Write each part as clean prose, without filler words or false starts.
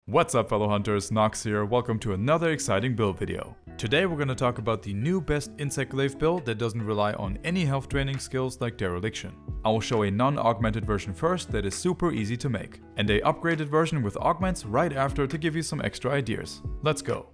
What's up fellow hunters, Nox here, welcome to another exciting build video. Today we're going to talk about the new best insect glaive build that doesn't rely on any health draining skills like Dereliction. I will show a non-augmented version first that is super easy to make, and a upgraded version with augments right after to give you some extra ideas. Let's go.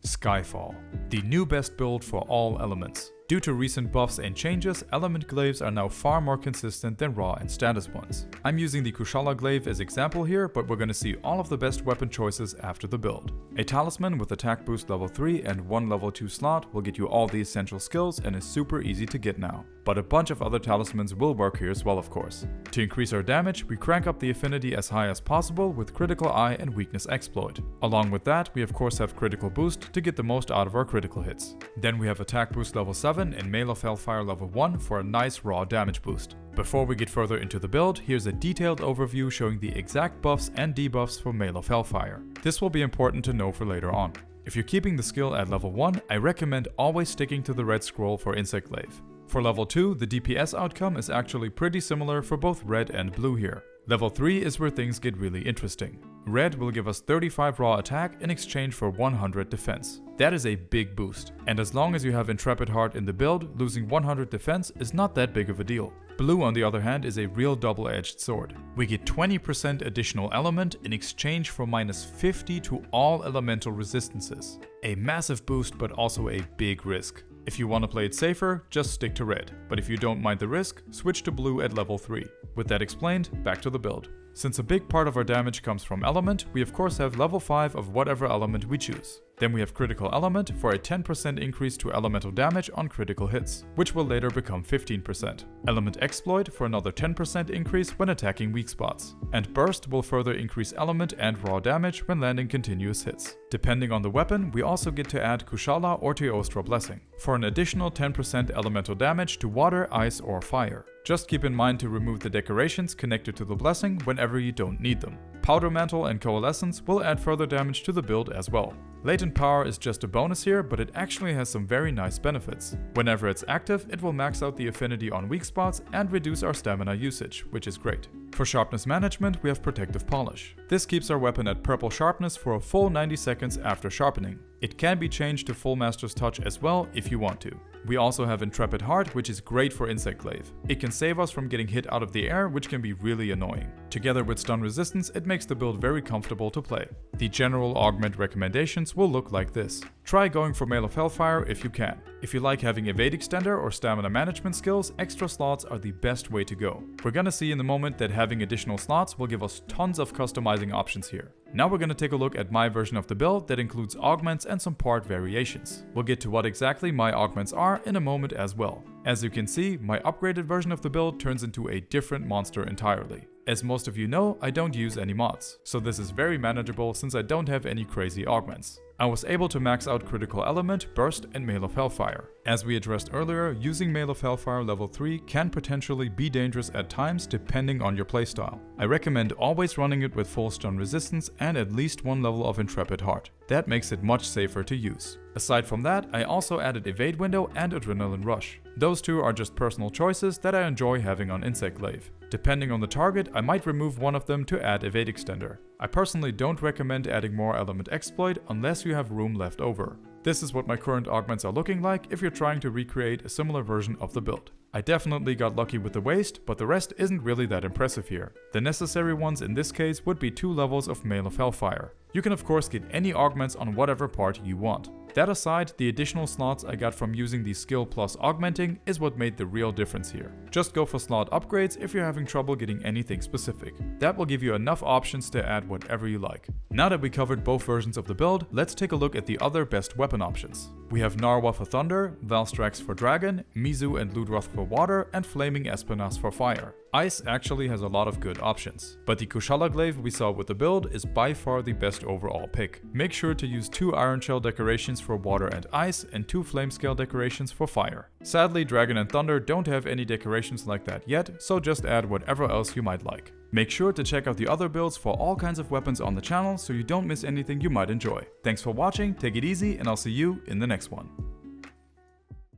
Skyfall, the new best build for all elements. Due to recent buffs and changes, element glaives are now far more consistent than raw and status ones. I'm using the Kushala glaive as example here, but we're going to see all of the best weapon choices after the build. A talisman with attack boost level 3 and 1 level 2 slot will get you all the essential skills and is super easy to get now. But a bunch of other talismans will work here as well, of course. To increase our damage, we crank up the affinity as high as possible with critical eye and weakness exploit. Along with that, we of course have critical boost to get the most out of our critical hits. Then we have attack boost level 7 and Mail of Hellfire level 1 for a nice raw damage boost. Before we get further into the build, here's a detailed overview showing the exact buffs and debuffs for Mail of Hellfire. This will be important to know for later on. If you're keeping the skill at level 1, I recommend always sticking to the red scroll for Insect Glaive. For level 2, the DPS outcome is actually pretty similar for both red and blue here. Level 3 is where things get really interesting. Red will give us 35 raw attack in exchange for 100 defense. That is a big boost, and as long as you have Intrepid Heart in the build, losing 100 defense is not that big of a deal. Blue on the other hand is a real double-edged sword. We get 20% additional element in exchange for minus 50 to all elemental resistances. A massive boost but also a big risk. If you want to play it safer, just stick to red, but if you don't mind the risk, switch to blue at level 3. With that explained, back to the build. Since a big part of our damage comes from element, we of course have level 5 of whatever element we choose. Then we have critical element for a 10% increase to elemental damage on critical hits, which will later become 15%. Element exploit for another 10% increase when attacking weak spots. And burst will further increase element and raw damage when landing continuous hits. Depending on the weapon, we also get to add Kushala or Teostra Blessing for an additional 10% elemental damage to water, ice or fire. Just keep in mind to remove the decorations connected to the blessing whenever you don't need them. Powder Mantle and Coalescence will add further damage to the build as well. Latent Power is just a bonus here, but it actually has some very nice benefits. Whenever it's active, it will max out the affinity on weak spots and reduce our stamina usage, which is great. For sharpness management, we have Protective Polish. This keeps our weapon at purple sharpness for a full 90 seconds after sharpening. It can be changed to full Master's Touch as well if you want to. We also have Intrepid Heart, which is great for Insect Glaive. It can save us from getting hit out of the air, which can be really annoying. Together with stun resistance, it makes the build very comfortable to play. The general augment recommendations will look like this. Try going for Mail of Hellfire if you can. If you like having evade extender or stamina management skills, extra slots are the best way to go. We're gonna see in a moment that having additional slots will give us tons of customizing options here. Now we're gonna take a look at my version of the build that includes augments and some part variations. We'll get to what exactly my augments are in a moment as well. As you can see, my upgraded version of the build turns into a different monster entirely. As most of you know, I don't use any mods, so this is very manageable since I don't have any crazy augments. I was able to max out Critical Element, Burst and Mail of Hellfire. As we addressed earlier, using Mail of Hellfire level 3 can potentially be dangerous at times depending on your playstyle. I recommend always running it with full stun resistance and at least 1 level of Intrepid Heart. That makes it much safer to use. Aside from that, I also added Evade Window and Adrenaline Rush. Those two are just personal choices that I enjoy having on Insect Glaive. Depending on the target, I might remove one of them to add Evade Extender. I personally don't recommend adding more Element Exploit unless you have room left over. This is what my current augments are looking like if you're trying to recreate a similar version of the build. I definitely got lucky with the waist, but the rest isn't really that impressive here. The necessary ones in this case would be 2 levels of Mail of Hellfire. You can of course get any augments on whatever part you want. That aside, the additional slots I got from using the skill plus augmenting is what made the real difference here. Just go for slot upgrades if you're having trouble getting anything specific. That will give you enough options to add whatever you like. Now that we covered both versions of the build, let's take a look at the other best weapon options. We have Narwa for Thunder, Valstrax for Dragon, Mizu and Ludroth for Water, and Flaming Espinas for Fire. Ice actually has a lot of good options, but the Kushala Glaive we saw with the build is by far the best overall pick. Make sure to use 2 Iron Shell decorations for Water and Ice and 2 Flame Scale decorations for Fire. Sadly, Dragon and Thunder don't have any decorations like that yet, so just add whatever else you might like. Make sure to check out the other builds for all kinds of weapons on the channel so you don't miss anything you might enjoy. Thanks for watching, take it easy, and I'll see you in the next one.